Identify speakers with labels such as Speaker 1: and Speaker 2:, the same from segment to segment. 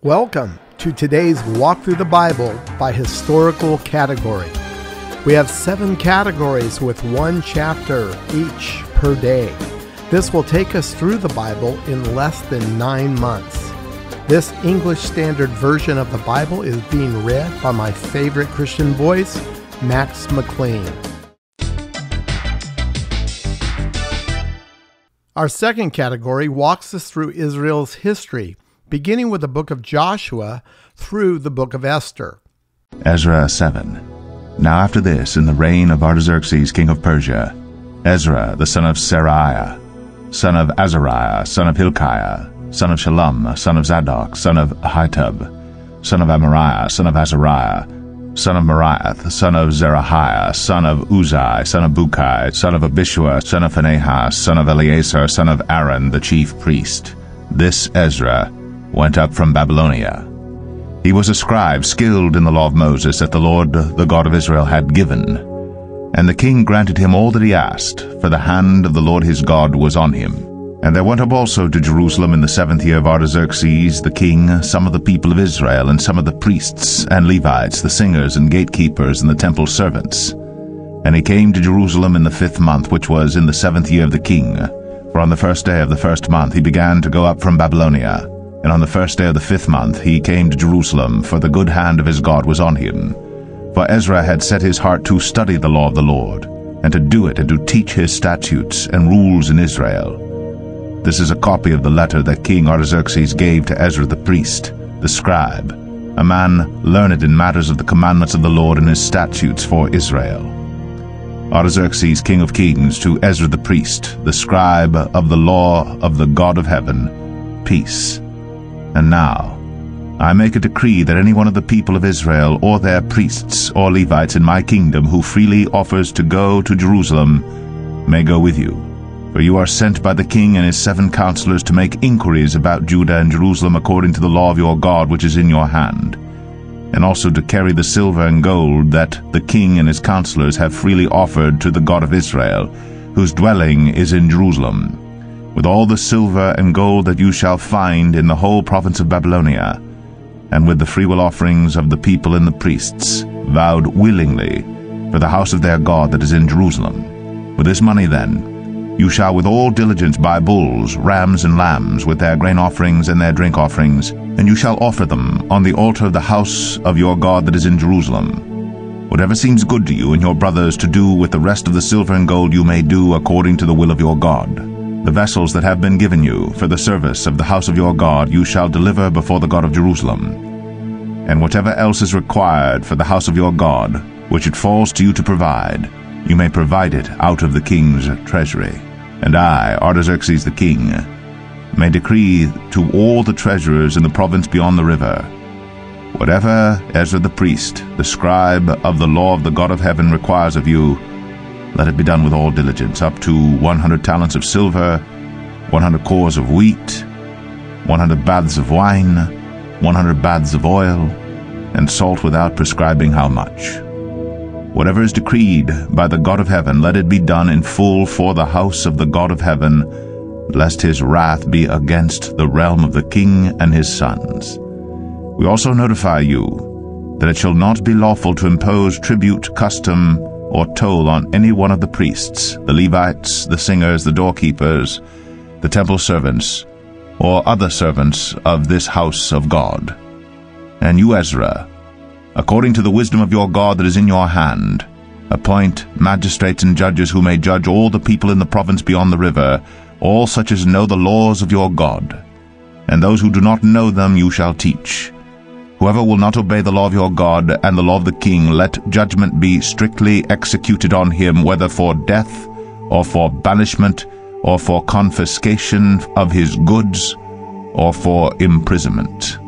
Speaker 1: Welcome to today's Walk Through the Bible by historical category. We have 7 categories with 1 chapter each per day. This will take us through the Bible in less than 9 months. This English Standard Version of the Bible is being read by my favorite Christian voice, Max McLean. Our second category walks us through Israel's history, beginning with the book of Joshua through the book of Esther.
Speaker 2: Ezra 7. Now after this, in the reign of Artaxerxes king of Persia, Ezra the son of Seraiah, son of Azariah, son of Hilkiah, son of Shallum, son of Zadok, son of Ahitub, son of Amariah, son of Azariah, son of Meraioth, son of Zerahiah, son of Uzai, son of Bukai, son of Abishua, son of Phinehas, son of Eleazar, son of Aaron, the chief priest. This Ezra went up from Babylonia. He was a scribe skilled in the law of Moses that the Lord, the God of Israel, had given. And the king granted him all that he asked, for the hand of the Lord his God was on him. And there went up also to Jerusalem in the 7th year of Artaxerxes the king some of the people of Israel, and some of the priests and Levites, the singers and gatekeepers and the temple servants. And he came to Jerusalem in the 5th month, which was in the 7th year of the king. For on the 1st day of the 1st month he began to go up from Babylonia. And on the 1st day of the 5th month he came to Jerusalem, for the good hand of his God was on him. For Ezra had set his heart to study the law of the Lord, and to do it, and to teach his statutes and rules in Israel. This is a copy of the letter that King Artaxerxes gave to Ezra the priest, the scribe, a man learned in matters of the commandments of the Lord and his statutes for Israel. Artaxerxes, king of kings, to Ezra the priest, the scribe of the law of the God of heaven, peace. And now I make a decree that any one of the people of Israel, or their priests or Levites in my kingdom, who freely offers to go to Jerusalem, may go with you. For you are sent by the king and his 7 counselors to make inquiries about Judah and Jerusalem according to the law of your God which is in your hand, and also to carry the silver and gold that the king and his counselors have freely offered to the God of Israel, whose dwelling is in Jerusalem, with all the silver and gold that you shall find in the whole province of Babylonia, and with the freewill offerings of the people and the priests, vowed willingly for the house of their God that is in Jerusalem. With this money then you shall with all diligence buy bulls, rams, and lambs, with their grain offerings and their drink offerings, and you shall offer them on the altar of the house of your God that is in Jerusalem. Whatever seems good to you and your brothers to do with the rest of the silver and gold you may do according to the will of your God. The vessels that have been given you for the service of the house of your God you shall deliver before the God of Jerusalem. And whatever else is required for the house of your God, which it falls to you to provide, you may provide it out of the king's treasury. And I, Artaxerxes the king, may decree to all the treasurers in the province beyond the river, whatever Ezra the priest, the scribe of the law of the God of heaven, requires of you, let it be done with all diligence, up to 100 talents of silver, 100 cores of wheat, 100 baths of wine, 100 baths of oil, and salt without prescribing how much. Whatever is decreed by the God of heaven, let it be done in full for the house of the God of heaven, lest his wrath be against the realm of the king and his sons. We also notify you that it shall not be lawful to impose tribute, custom, or toll on any one of the priests, the Levites, the singers, the doorkeepers, the temple servants, or other servants of this house of God. And you, Ezra, according to the wisdom of your God that is in your hand, appoint magistrates and judges who may judge all the people in the province beyond the river, all such as know the laws of your God. And those who do not know them you shall teach. Whoever will not obey the law of your God and the law of the king, let judgment be strictly executed on him, whether for death, or for banishment, or for confiscation of his goods, or for imprisonment.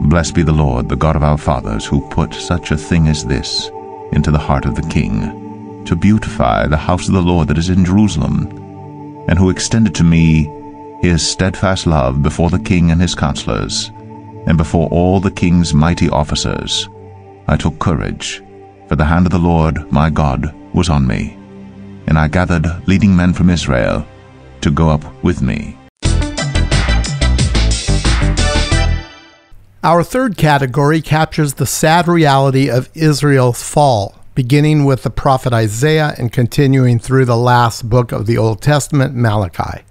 Speaker 2: Blessed be the Lord, the God of our fathers, who put such a thing as this into the heart of the king, to beautify the house of the Lord that is in Jerusalem, and who extended to me his steadfast love before the king and his counselors, and before all the king's mighty officers. I took courage, for the hand of the Lord my God was on me, and I gathered leading men from Israel to go up with me.
Speaker 1: Our third category captures the sad reality of Israel's fall, beginning with the prophet Isaiah and continuing through the last book of the Old Testament, Malachi.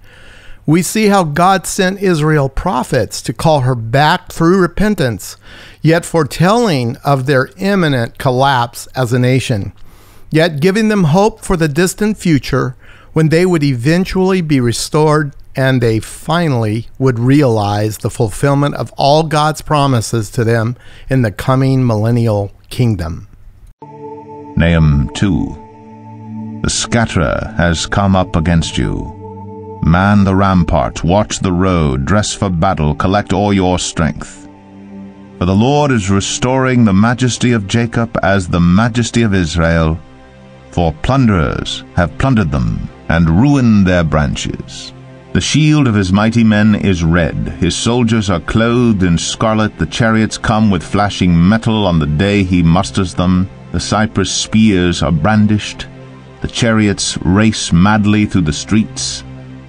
Speaker 1: We see how God sent Israel prophets to call her back through repentance, yet foretelling of their imminent collapse as a nation, yet giving them hope for the distant future when they would eventually be restored and they finally would realize the fulfillment of all God's promises to them in the coming millennial kingdom.
Speaker 2: Nahum 2. The scatterer has come up against you. Man the ramparts, watch the road, dress for battle, collect all your strength. For the Lord is restoring the majesty of Jacob as the majesty of Israel, for plunderers have plundered them and ruined their branches. The shield of his mighty men is red, his soldiers are clothed in scarlet, the chariots come with flashing metal on the day he musters them, the cypress spears are brandished, the chariots race madly through the streets,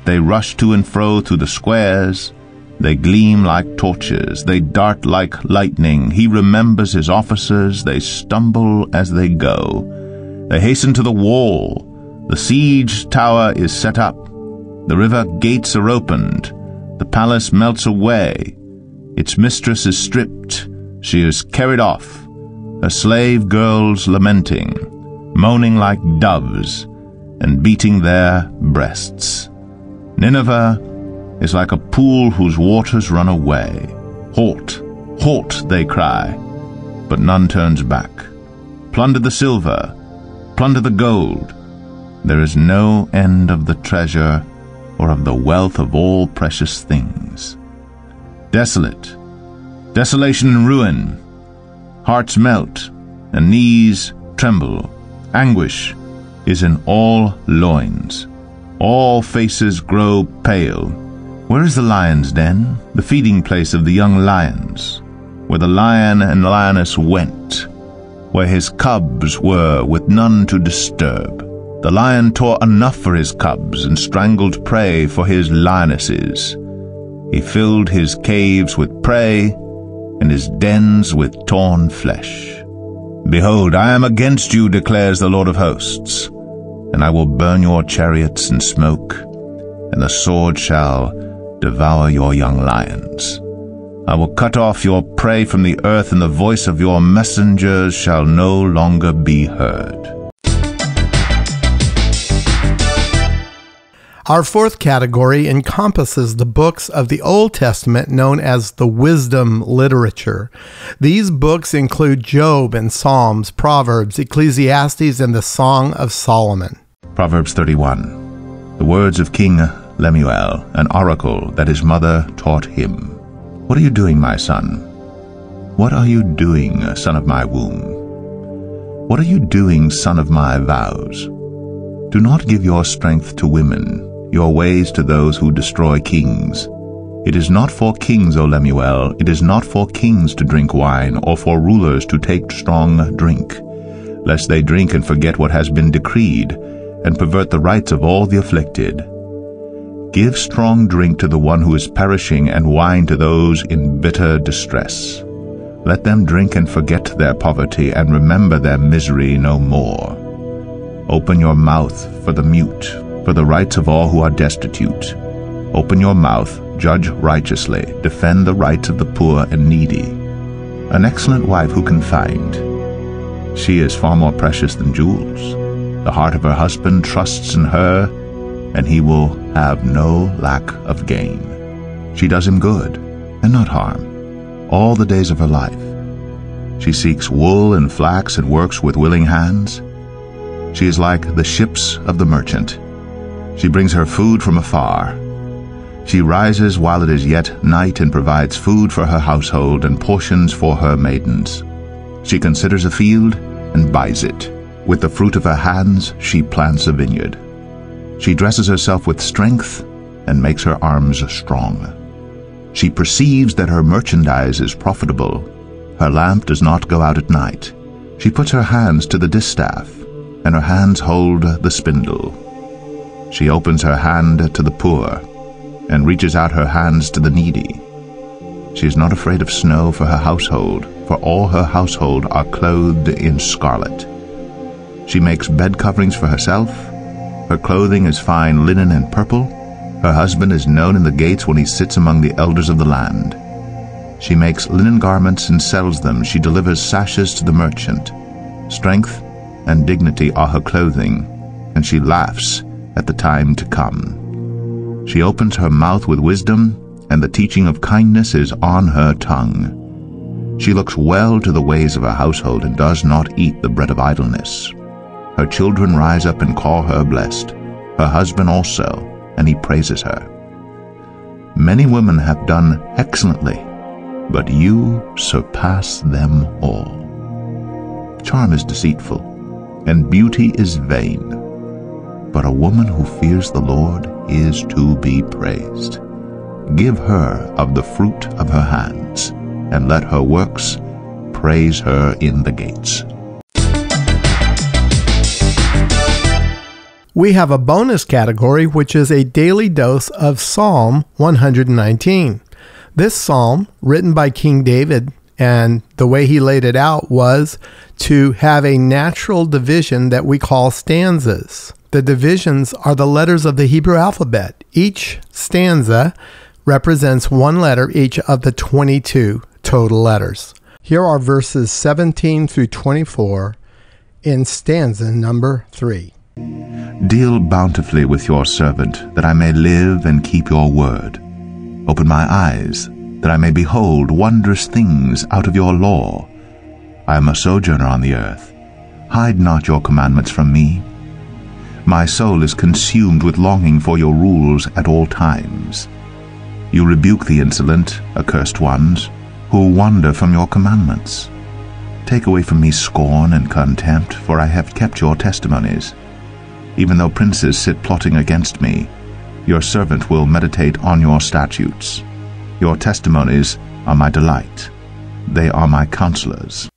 Speaker 2: they rush to and fro through the squares, they gleam like torches, they dart like lightning, he remembers his officers, they stumble as they go. They hasten to the wall, the siege tower is set up, the river gates are opened, the palace melts away, its mistress is stripped, she is carried off, her slave girls lamenting, moaning like doves, and beating their breasts. Nineveh is like a pool whose waters run away. Halt, halt, they cry, but none turns back. Plunder the silver, plunder the gold. There is no end of the treasure or of the wealth of all precious things. Desolate, desolation and ruin. Hearts melt, and knees tremble. Anguish is in all loins. All faces grow pale. Where is the lion's den, the feeding place of the young lions, where the lion and lioness went, where his cubs were with none to disturb? The lion tore enough for his cubs and strangled prey for his lionesses. He filled his caves with prey and his dens with torn flesh. Behold, I am against you, declares the Lord of hosts, and I will burn your chariots in smoke, and the sword shall devour your young lions. I will cut off your prey from the earth, and the voice of your messengers shall no longer be heard.
Speaker 1: Our fourth category encompasses the books of the Old Testament known as the wisdom literature. These books include Job and Psalms, Proverbs, Ecclesiastes, and the Song of Solomon.
Speaker 2: Proverbs 31. The words of King Lemuel, an oracle that his mother taught him. What are you doing, my son? What are you doing, son of my womb? What are you doing, son of my vows? Do not give your strength to women, your ways to those who destroy kings. It is not for kings, O Lemuel, it is not for kings to drink wine, or for rulers to take strong drink, lest they drink and forget what has been decreed, and pervert the rights of all the afflicted. Give strong drink to the one who is perishing, and wine to those in bitter distress. Let them drink and forget their poverty, and remember their misery no more. Open your mouth for the mute, for the rights of all who are destitute. Open your mouth, judge righteously, defend the rights of the poor and needy. An excellent wife who can find? She is far more precious than jewels. The heart of her husband trusts in her, and he will have no lack of gain. She does him good, and not harm, all the days of her life. She seeks wool and flax and works with willing hands. She is like the ships of the merchant. She brings her food from afar. She rises while it is yet night and provides food for her household and portions for her maidens. She considers a field and buys it. With the fruit of her hands she plants a vineyard. She dresses herself with strength and makes her arms strong. She perceives that her merchandise is profitable. Her lamp does not go out at night. She puts her hands to the distaff, and her hands hold the spindle. She opens her hand to the poor, and reaches out her hands to the needy. She is not afraid of snow for her household, for all her household are clothed in scarlet. She makes bed coverings for herself. Her clothing is fine linen and purple. Her husband is known in the gates when he sits among the elders of the land. She makes linen garments and sells them. She delivers sashes to the merchant. Strength and dignity are her clothing, and she laughs at the time to come. She opens her mouth with wisdom, and the teaching of kindness is on her tongue. She looks well to the ways of her household and does not eat the bread of idleness. Her children rise up and call her blessed, her husband also, and he praises her. Many women have done excellently, but you surpass them all. Charm is deceitful, and beauty is vain, but a woman who fears the Lord is to be praised. Give her of the fruit of her hands, and let her works praise her in the gates.
Speaker 1: We have a bonus category, which is a daily dose of Psalm 119. This psalm, written by King David, and the way he laid it out was to have a natural division that we call stanzas. The divisions are the letters of the Hebrew alphabet. Each stanza represents one letter each of the 22 total letters. Here are verses 17 through 24 in stanza number 3.
Speaker 2: Deal bountifully with your servant, that I may live and keep your word. Open my eyes, that I may behold wondrous things out of your law. I am a sojourner on the earth. Hide not your commandments from me. My soul is consumed with longing for your rules at all times. You rebuke the insolent, accursed ones, who wander from your commandments. Take away from me scorn and contempt, for I have kept your testimonies. Even though princes sit plotting against me, your servant will meditate on your statutes. Your testimonies are my delight. They are my counselors.